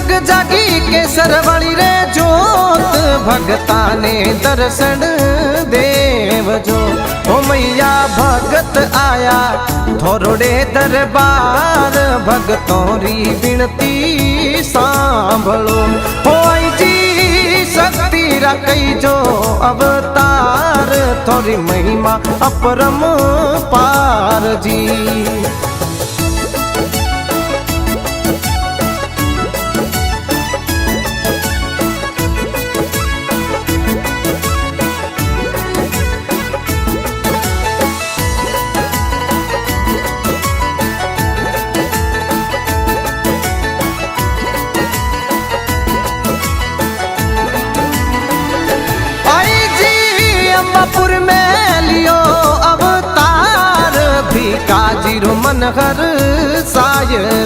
जग जागी केसर वाली रे जोत भगता ने दर्शन देव जो ओ मैया भगत आया थोड़े दरबार भगतों री विनती सांभलो हो आई जी शक्ति रखई जो अवतार थोड़ी महिमा अपरम पार जी। अंबापुर में लियो अवतार भी काजी मन हर सायर।